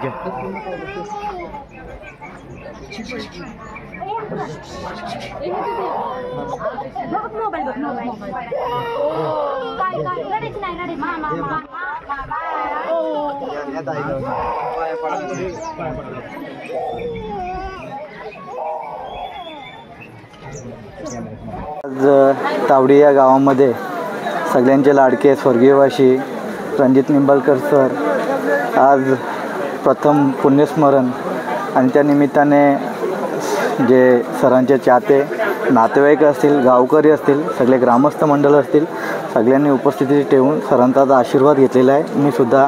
आज तावडी या गावामध्ये सगळ्यांचे लाडके स्वर्गीयवासी रणजित निंबाळकर सर आज प्रथम पुण्यस्मरण आणि त्या निमित्ताने जे सरांचे चाहते नातेवाईक असतील, गावकरी असतील, सगळे ग्रामस्थ मंडळ असतील, सगळ्यांनी उपस्थिती ठेवून सरांचा आशीर्वाद घेतलेला आहे। मी सुद्धा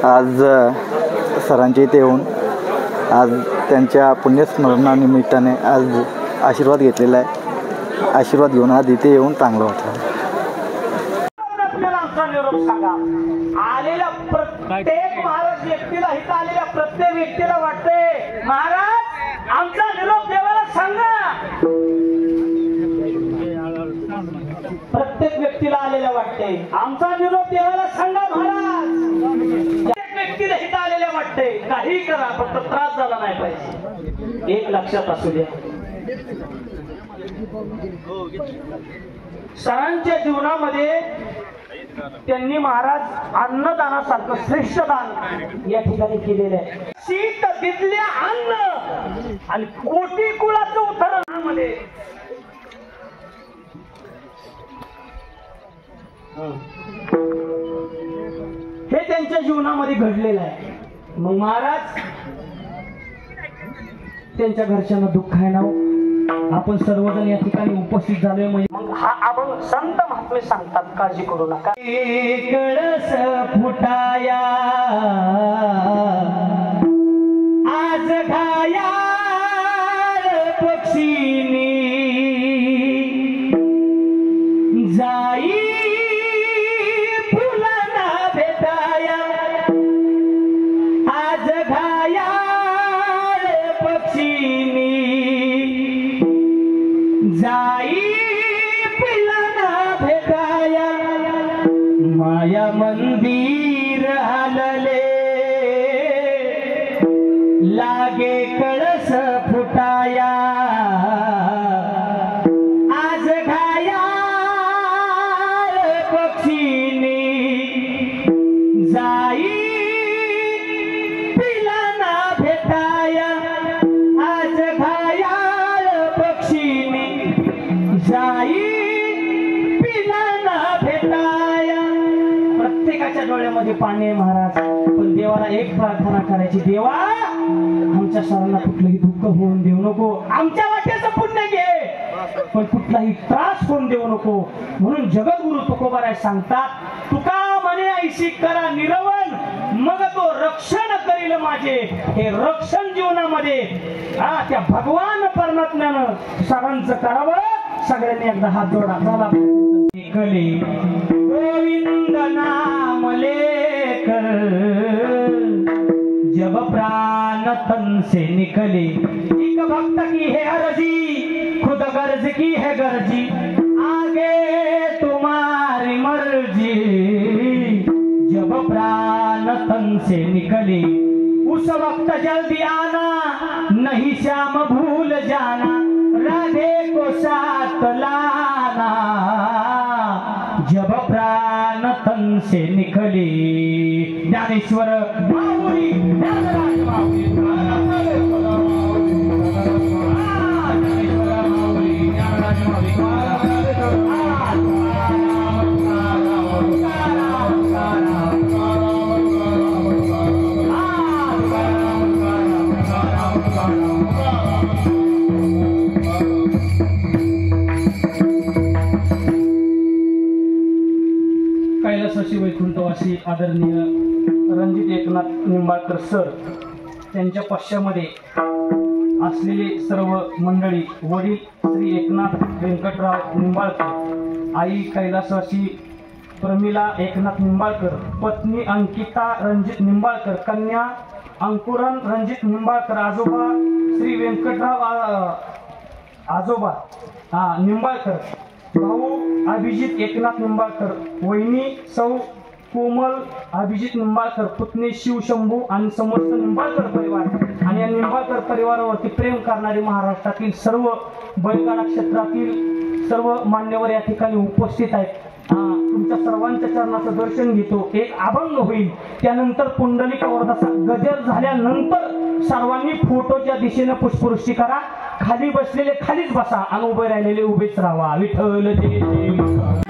आज सरांच्या इथे येऊन आज त्यांच्या पुण्यस्मरणानिमित्ताने आज आशीर्वाद घेतलेला आहे। आशीर्वाद घेऊन आज इथे येऊन चांगलं वाटलं। आलेल्या प्रत्येक महाराज व्यक्तीला इथं आलेल्या प्रत्येक व्यक्तीला वाटते महाराज आमचा निरोप देवाला सांगा। प्रत्येक व्यक्तीला आलेल्या वाटते आमचा निरोप देवाला सांगा महाराज। प्रत्येक व्यक्तीला इथं आलेल्या वाटते काही करा फक्त त्रास झाला नाही पाहिजे, एक लक्षात असू द्या। सरांच्या जीवनामध्ये त्यांनी महाराज अन्नदानासारखं श्रेष्ठ दान या ठिकाणी केलेलं आहे। शीत दिसले अन्न आणि कोटी कुळाचं उदाहरणामध्ये हे त्यांच्या जीवनामध्ये घडलेलं आहे। मग महाराज त्यांच्या घरच्यांना दुःख आहे ना, आपण सर्वजण या ठिकाणी उपस्थित झालोय म्हणजे मग हा आपण संत महात्मे सांगतात काळजी करू नका। कळस फुटाया आज घाया पक्षीनी जाई फुलांना भेटाया आज घाया पक्षीनी जाई पिलाना भेटाया माया मंदिर हलले लागे कळस फुटाया आज घाया पक्षीनी जाई पिलाना भेटाया आज घाया जाई पिलाना भेटाया। प्रत्येकाच्या डोळ्यामध्ये पाणी आहे महाराज, पण देवाला एक प्रार्थना करायची, देवा आमच्या सरांना कुठलंही दुःख होऊन देऊ नको, आमच्या वाट्याचं पुण्य घे पण कुठलाही त्रास होऊन देऊ नको। म्हणून जगद्गुरु तुकोबाराय सांगतात, तुका म्हणे ऐशी करा निरवण मग तो रक्षण करील माझे। हे रक्षण जीवनामध्ये त्या भगवान परमात्म्यानं सरांचं करावं। सगळ्यांनी एकदा हात जोडा चला। निकले गोविंद नाम लेकर जब प्राण तन से निकले, एक भक्त की है अर्जी खुद गर्ज की है गर्जी आगे तुम्हारी मर्जी। जब प्राण तन से निकले उस वक्त जल्दी आना नहीं श्याम भूल जाना राधे को साथ लाना। जब प्राण तन से निकले ज्ञानेश्वर माऊली ज्ञानराज माऊली कैलासवासी वैकुंठवासी आदरणीय रणजित एकनाथ निंबाळकर सर त्यांच्या पश्चामध्ये असलेले सर्व मंडळी, वडील श्री एकनाथ व्यंकटराव निंबाळकर, आई कैलासवासी प्रमिला एकनाथ निंबाळकर, पत्नी अंकिता रणजित निंबाळकर, कन्या अंकुरन रणजित निंबाळकर, आजोबा श्री व्यंकटराव आजोबा निंबाळकर, भाऊ अभिजित एकनाथ निंबाळकर, वहिनी सौ कोमल अभिजित निंबाळकर, पुतणे शिवशंभू आणि समस्त निंबाळकर परिवार आणि या निंबाळकर परिवारावरती प्रेम करणारे महाराष्ट्रातील सर्व बैलगाडा क्षेत्रातील सर्व मान्यवर या ठिकाणी उपस्थित आहेत. तुमच्या सर्वांच्या चरणाचं दर्शन घेतो. एक अभंग होईल, त्यानंतर पुंडलिक वरदाचा गजर झाल्यानंतर सर्वांनी फोटोच्या दिशेने पुष्पवृष्टी करा. खाली बसलेले खालीच बसा आणि उभे राहिलेले उभेच राहा. विठ्ठल जय जय.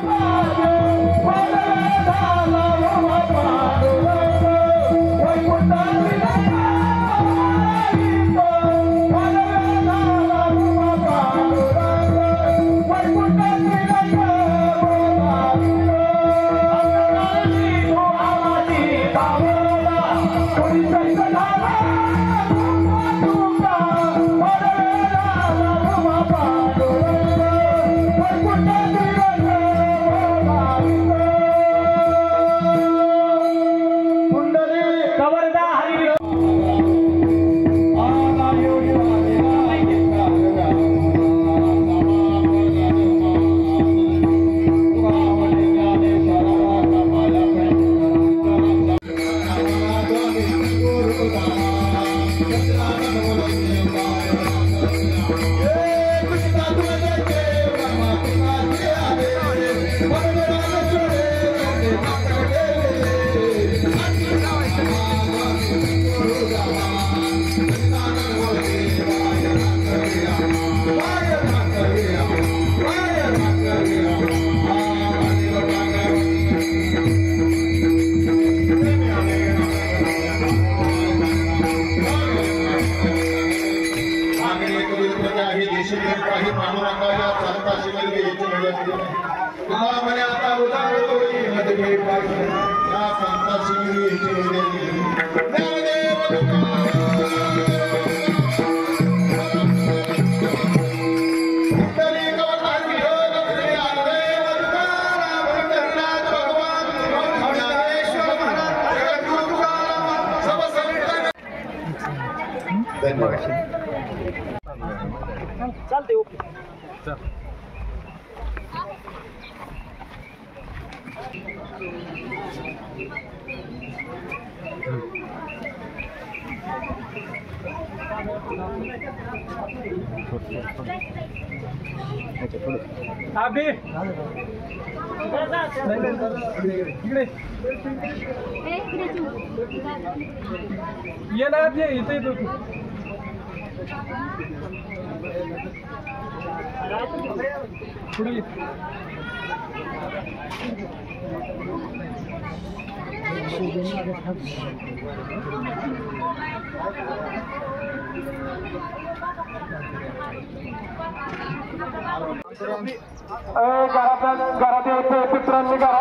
चालते. ओके. अभी ये ना इथे येतो पुढे. घरात यायचं, मित्रांनी घरात